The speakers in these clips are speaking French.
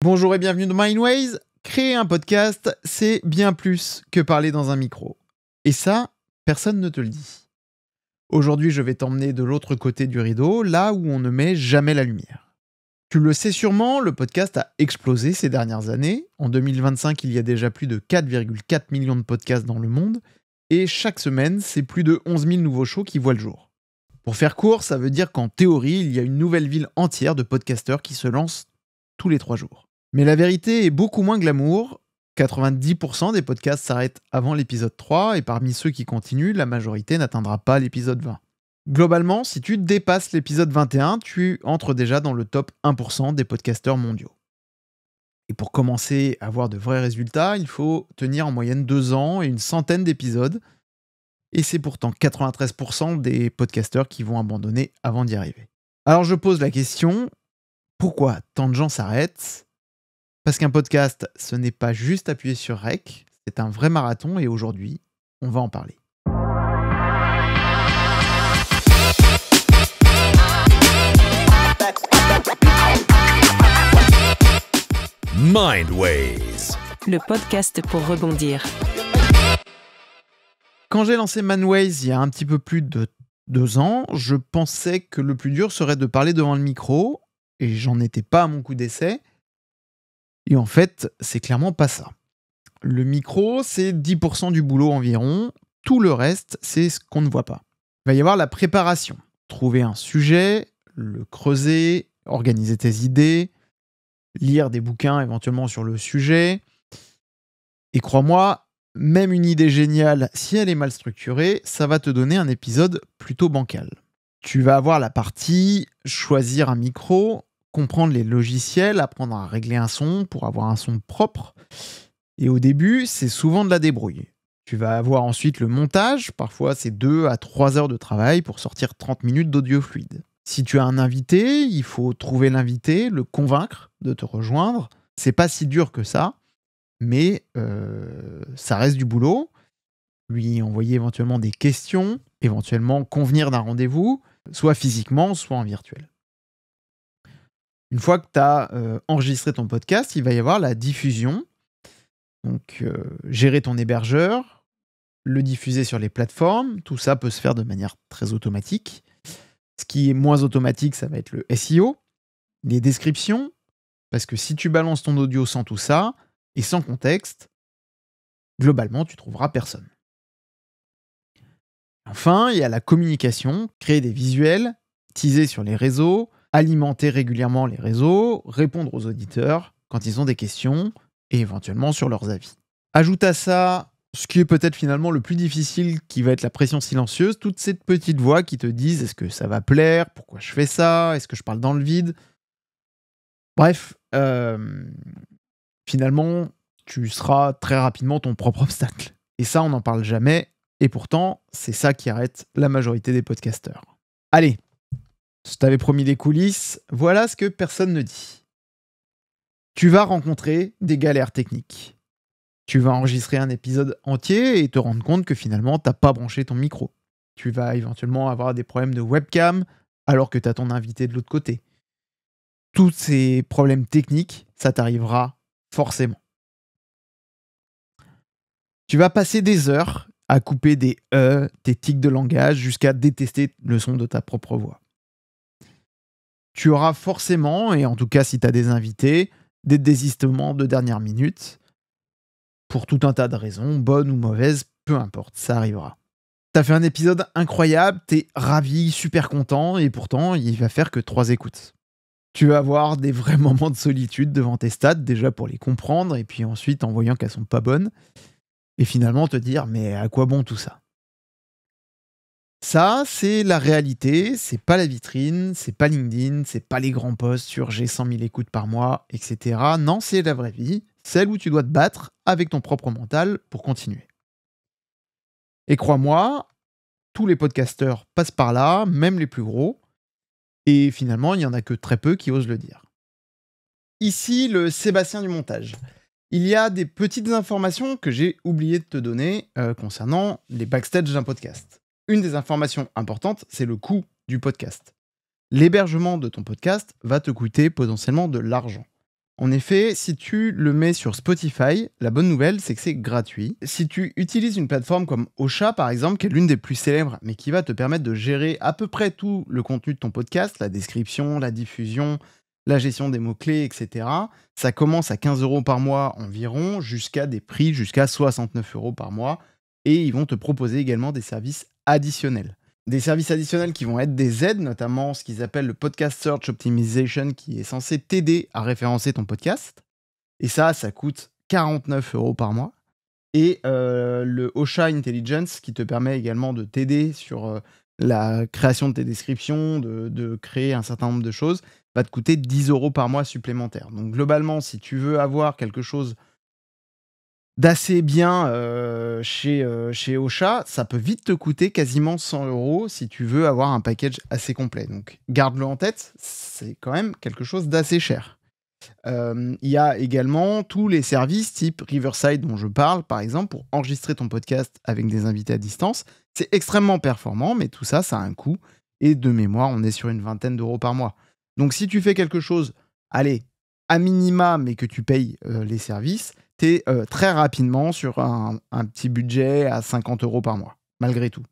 Bonjour et bienvenue dans Mindways. Créer un podcast, c'est bien plus que parler dans un micro. Et ça, personne ne te le dit. Aujourd'hui, je vais t'emmener de l'autre côté du rideau, là où on ne met jamais la lumière. Tu le sais sûrement, le podcast a explosé ces dernières années. En 2025, il y a déjà plus de 4,4 millions de podcasts dans le monde. Et chaque semaine, c'est plus de 11 000 nouveaux shows qui voient le jour. Pour faire court, ça veut dire qu'en théorie, il y a une nouvelle ville entière de podcasteurs qui se lancent tous les 3 jours. Mais la vérité est beaucoup moins glamour. 90% des podcasts s'arrêtent avant l'épisode 3 et parmi ceux qui continuent, la majorité n'atteindra pas l'épisode 20. Globalement, si tu dépasses l'épisode 21, tu entres déjà dans le top 1% des podcasteurs mondiaux. Et pour commencer à avoir de vrais résultats, il faut tenir en moyenne 2 ans et une centaine d'épisodes. Et c'est pourtant 93% des podcasteurs qui vont abandonner avant d'y arriver. Alors je pose la question, pourquoi tant de gens s'arrêtent ? Parce qu'un podcast, ce n'est pas juste appuyer sur Rec, c'est un vrai marathon et aujourd'hui, on va en parler. Mindways, le podcast pour rebondir. Quand j'ai lancé Mindways il y a un petit peu plus de 2 ans, je pensais que le plus dur serait de parler devant le micro, et j'en étais pas à mon coup d'essai. Et en fait, c'est clairement pas ça. Le micro, c'est 10% du boulot environ. Tout le reste, c'est ce qu'on ne voit pas. Il va y avoir la préparation. Trouver un sujet, le creuser, organiser tes idées, lire des bouquins éventuellement sur le sujet. Et crois-moi, même une idée géniale, si elle est mal structurée, ça va te donner un épisode plutôt bancal. Tu vas avoir la partie choisir un micro, comprendre les logiciels, apprendre à régler un son pour avoir un son propre. Et au début, c'est souvent de la débrouille. Tu vas avoir ensuite le montage, parfois c'est 2 à 3 heures de travail pour sortir 30 minutes d'audio fluide. Si tu as un invité, il faut trouver l'invité, le convaincre de te rejoindre. C'est pas si dur que ça, mais ça reste du boulot. Lui envoyer éventuellement des questions, éventuellement convenir d'un rendez-vous, soit physiquement, soit en virtuel. Une fois que tu as enregistré ton podcast, il va y avoir la diffusion. Donc, gérer ton hébergeur, le diffuser sur les plateformes, tout ça peut se faire de manière très automatique. Ce qui est moins automatique, ça va être le SEO, les descriptions, parce que si tu balances ton audio sans tout ça, et sans contexte, globalement, tu trouveras personne. Enfin, il y a la communication, créer des visuels, teaser sur les réseaux, alimenter régulièrement les réseaux, répondre aux auditeurs quand ils ont des questions et éventuellement sur leurs avis. Ajoute à ça ce qui est peut-être finalement le plus difficile, qui va être la pression silencieuse, toutes ces petites voix qui te disent est-ce que ça va plaire, pourquoi je fais ça, est-ce que je parle dans le vide. Bref, finalement, tu seras très rapidement ton propre obstacle. Et ça, on n'en parle jamais, et pourtant, c'est ça qui arrête la majorité des podcasteurs. Allez, je t'avais promis des coulisses, voilà ce que personne ne dit. Tu vas rencontrer des galères techniques. Tu vas enregistrer un épisode entier et te rendre compte que finalement, tu n'as pas branché ton micro. Tu vas éventuellement avoir des problèmes de webcam alors que tu as ton invité de l'autre côté. Tous ces problèmes techniques, ça t'arrivera forcément. Tu vas passer des heures à couper des tes tics de langage jusqu'à détester le son de ta propre voix. Tu auras forcément, et en tout cas si tu as des invités, des désistements de dernière minute. Pour tout un tas de raisons, bonnes ou mauvaises, peu importe, ça arrivera. T'as fait un épisode incroyable, t'es ravi, super content, et pourtant, il va faire que 3 écoutes. Tu vas avoir des vrais moments de solitude devant tes stats, déjà pour les comprendre, et puis ensuite en voyant qu'elles sont pas bonnes, et finalement te dire, mais à quoi bon tout ça ? Ça, c'est la réalité, c'est pas la vitrine, c'est pas LinkedIn, c'est pas les grands posts sur j'ai 100 000 écoutes par mois, etc. Non, c'est la vraie vie, celle où tu dois te battre avec ton propre mental pour continuer. Et crois-moi, tous les podcasteurs passent par là, même les plus gros, et finalement, il n'y en a que très peu qui osent le dire. Ici, le Sébastien du montage. Il y a des petites informations que j'ai oublié de te donner concernant les backstage d'un podcast. Une des informations importantes, c'est le coût du podcast. L'hébergement de ton podcast va te coûter potentiellement de l'argent. En effet, si tu le mets sur Spotify, la bonne nouvelle, c'est que c'est gratuit. Si tu utilises une plateforme comme Ocha, par exemple, qui est l'une des plus célèbres, mais qui va te permettre de gérer à peu près tout le contenu de ton podcast, la description, la diffusion, la gestion des mots-clés, etc., ça commence à 15 € par mois environ, jusqu'à des prix jusqu'à 69 € par mois. Et ils vont te proposer également des services additionnels. Des services additionnels qui vont être des aides, notamment ce qu'ils appellent le Podcast Search Optimization, qui est censé t'aider à référencer ton podcast. Et ça coûte 49 € par mois. Et le Ocha Intelligence, qui te permet également de t'aider sur la création de tes descriptions, de créer un certain nombre de choses, va te coûter 10 € par mois supplémentaires. Donc globalement, si tu veux avoir quelque chose d'assez bien chez Ocha, ça peut vite te coûter quasiment 100 € si tu veux avoir un package assez complet. Donc garde-le en tête, c'est quand même quelque chose d'assez cher. Il y a également tous les services type Riverside dont je parle, par exemple, pour enregistrer ton podcast avec des invités à distance. C'est extrêmement performant, mais tout ça, ça a un coût. Et de mémoire, on est sur une vingtaine d'euros par mois. Donc si tu fais quelque chose, allez, à minima, mais que tu payes les services, t'es très rapidement sur un petit budget à 50 € par mois, malgré tout.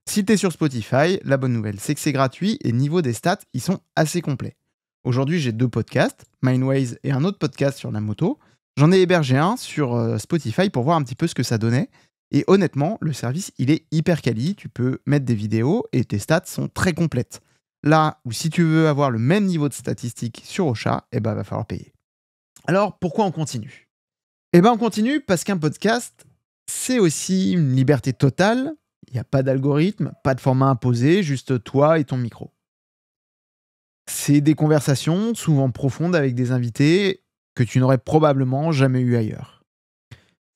Si t'es sur Spotify, la bonne nouvelle, c'est que c'est gratuit et niveau des stats, ils sont assez complets. Aujourd'hui, j'ai 2 podcasts, Mindways et un autre podcast sur la moto. J'en ai hébergé un sur Spotify pour voir un petit peu ce que ça donnait. Et honnêtement, le service, il est hyper quali. Tu peux mettre des vidéos et tes stats sont très complètes. Là où si tu veux avoir le même niveau de statistiques sur Ocha, va falloir payer. Alors, pourquoi on continue ? On continue parce qu'un podcast, c'est aussi une liberté totale. Il n'y a pas d'algorithme, pas de format imposé, juste toi et ton micro. C'est des conversations souvent profondes avec des invités que tu n'aurais probablement jamais eues ailleurs.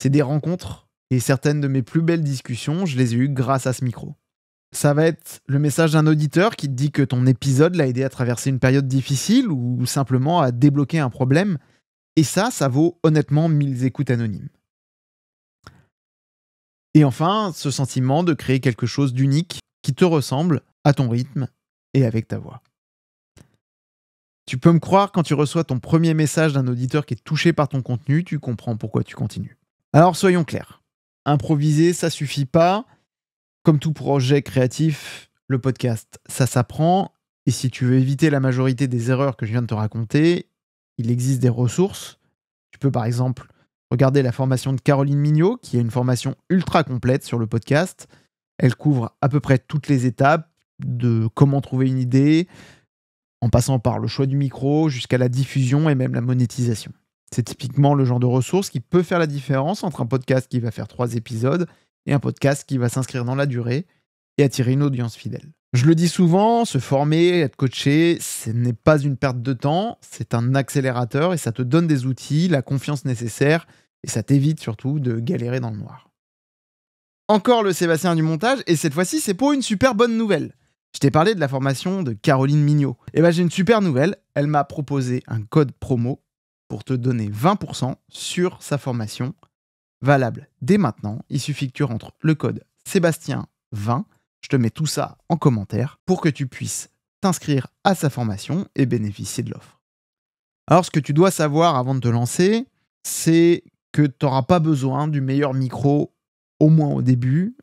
C'est des rencontres et certaines de mes plus belles discussions, je les ai eues grâce à ce micro. Ça va être le message d'un auditeur qui te dit que ton épisode l'a aidé à traverser une période difficile ou simplement à débloquer un problème. Et ça vaut honnêtement 1000 écoutes anonymes. Et enfin, ce sentiment de créer quelque chose d'unique qui te ressemble à ton rythme et avec ta voix. Tu peux me croire, quand tu reçois ton premier message d'un auditeur qui est touché par ton contenu, tu comprends pourquoi tu continues. Alors soyons clairs, improviser, ça suffit pas. Comme tout projet créatif, le podcast, ça s'apprend. Et si tu veux éviter la majorité des erreurs que je viens de te raconter, il existe des ressources. Tu peux par exemple regarder la formation de Caroline Mignot, qui est une formation ultra complète sur le podcast. Elle couvre à peu près toutes les étapes de comment trouver une idée, en passant par le choix du micro jusqu'à la diffusion et même la monétisation. C'est typiquement le genre de ressources qui peut faire la différence entre un podcast qui va faire 3 épisodes et un podcast qui va s'inscrire dans la durée et attirer une audience fidèle. Je le dis souvent, se former, être coaché, ce n'est pas une perte de temps, c'est un accélérateur et ça te donne des outils, la confiance nécessaire et ça t'évite surtout de galérer dans le noir. Encore le Sébastien du montage et cette fois-ci c'est pour une super bonne nouvelle. Je t'ai parlé de la formation de Caroline Mignot. J'ai une super nouvelle, elle m'a proposé un code promo pour te donner 20% sur sa formation, valable dès maintenant. Il suffit que tu rentres le code Sébastien20. Je te mets tout ça en commentaire pour que tu puisses t'inscrire à sa formation et bénéficier de l'offre. Alors, ce que tu dois savoir avant de te lancer, c'est que tu n'auras pas besoin du meilleur micro, au moins au début.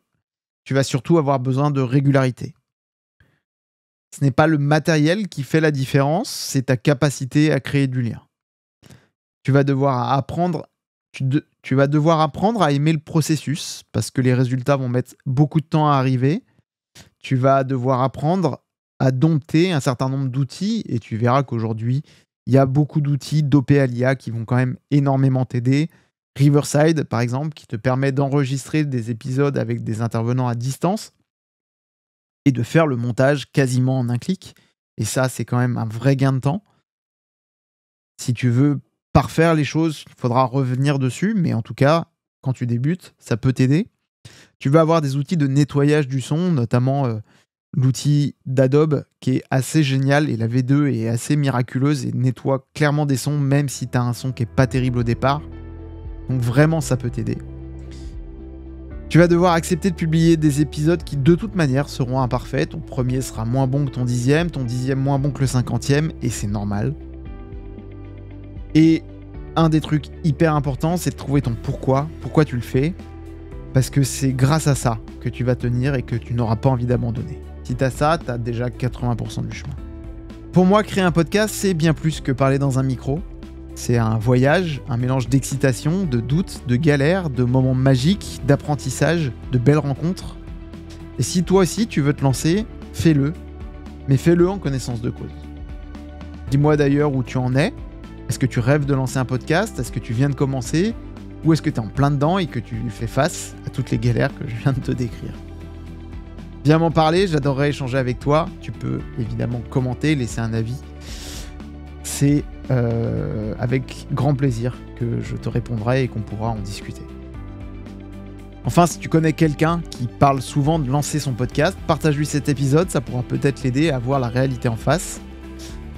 Tu vas surtout avoir besoin de régularité. Ce n'est pas le matériel qui fait la différence, c'est ta capacité à créer du lien. Tu vas devoir apprendre à aimer le processus parce que les résultats vont mettre beaucoup de temps à arriver. Tu vas devoir apprendre à dompter un certain nombre d'outils et tu verras qu'aujourd'hui, il y a beaucoup d'outils d'OP à l'IA qui vont quand même énormément t'aider. Riverside, par exemple, qui te permet d'enregistrer des épisodes avec des intervenants à distance et de faire le montage quasiment en un clic. Et ça, c'est quand même un vrai gain de temps. Si tu veux parfaire les choses, il faudra revenir dessus, mais en tout cas, quand tu débutes, ça peut t'aider. Tu vas avoir des outils de nettoyage du son, notamment l'outil d'Adobe qui est assez génial et la V2 est assez miraculeuse et nettoie clairement des sons, même si tu as un son qui n'est pas terrible au départ. Donc vraiment, ça peut t'aider. Tu vas devoir accepter de publier des épisodes qui, de toute manière, seront imparfaits. Ton premier sera moins bon que ton 10e moins bon que le 50e, et c'est normal. Et un des trucs hyper importants, c'est de trouver ton pourquoi tu le fais, parce que c'est grâce à ça que tu vas tenir et que tu n'auras pas envie d'abandonner. Si t'as ça, t'as déjà 80% du chemin. Pour moi, créer un podcast, c'est bien plus que parler dans un micro. C'est un voyage, un mélange d'excitation, de doutes, de galères, de moments magiques, d'apprentissage, de belles rencontres. Et si toi aussi tu veux te lancer, fais-le, mais fais-le en connaissance de cause. Dis-moi d'ailleurs où tu en es. Est-ce que tu rêves de lancer un podcast ? Est-ce que tu viens de commencer ? Ou est-ce que tu es en plein dedans et que tu fais face à toutes les galères que je viens de te décrire ? Viens m'en parler, j'adorerais échanger avec toi. Tu peux évidemment commenter, laisser un avis. C'est avec grand plaisir que je te répondrai et qu'on pourra en discuter. Enfin, si tu connais quelqu'un qui parle souvent de lancer son podcast, partage-lui cet épisode, ça pourra peut-être l'aider à voir la réalité en face.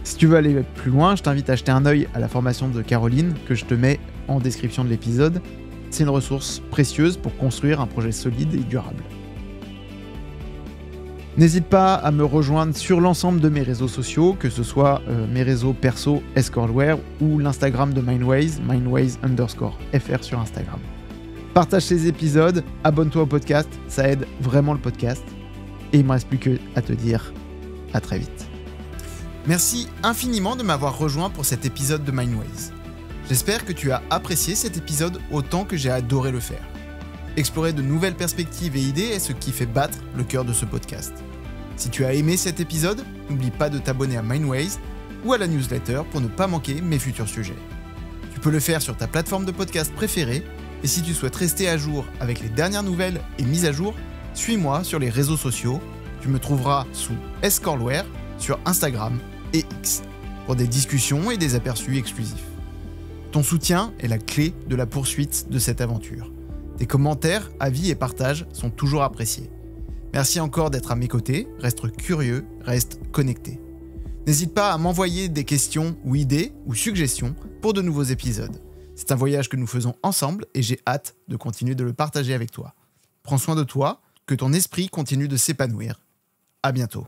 Si tu veux aller plus loin, je t'invite à jeter un œil à la formation de Caroline que je te mets en description de l'épisode. C'est une ressource précieuse pour construire un projet solide et durable. N'hésite pas à me rejoindre sur l'ensemble de mes réseaux sociaux, que ce soit mes réseaux perso Escortware ou l'Instagram de Mindways, Mindways_FR sur Instagram. Partage ces épisodes, abonne-toi au podcast, ça aide vraiment le podcast. Et il ne me reste plus qu'à te dire à très vite. Merci infiniment de m'avoir rejoint pour cet épisode de Mindways. J'espère que tu as apprécié cet épisode autant que j'ai adoré le faire. Explorer de nouvelles perspectives et idées est ce qui fait battre le cœur de ce podcast. Si tu as aimé cet épisode, n'oublie pas de t'abonner à Mindways ou à la newsletter pour ne pas manquer mes futurs sujets. Tu peux le faire sur ta plateforme de podcast préférée, et si tu souhaites rester à jour avec les dernières nouvelles et mises à jour, suis-moi sur les réseaux sociaux. Tu me trouveras sous Escortware sur Instagram et X pour des discussions et des aperçus exclusifs. Ton soutien est la clé de la poursuite de cette aventure. Tes commentaires, avis et partages sont toujours appréciés. Merci encore d'être à mes côtés, reste curieux, reste connecté. N'hésite pas à m'envoyer des questions ou idées ou suggestions pour de nouveaux épisodes. C'est un voyage que nous faisons ensemble et j'ai hâte de continuer de le partager avec toi. Prends soin de toi, que ton esprit continue de s'épanouir. À bientôt.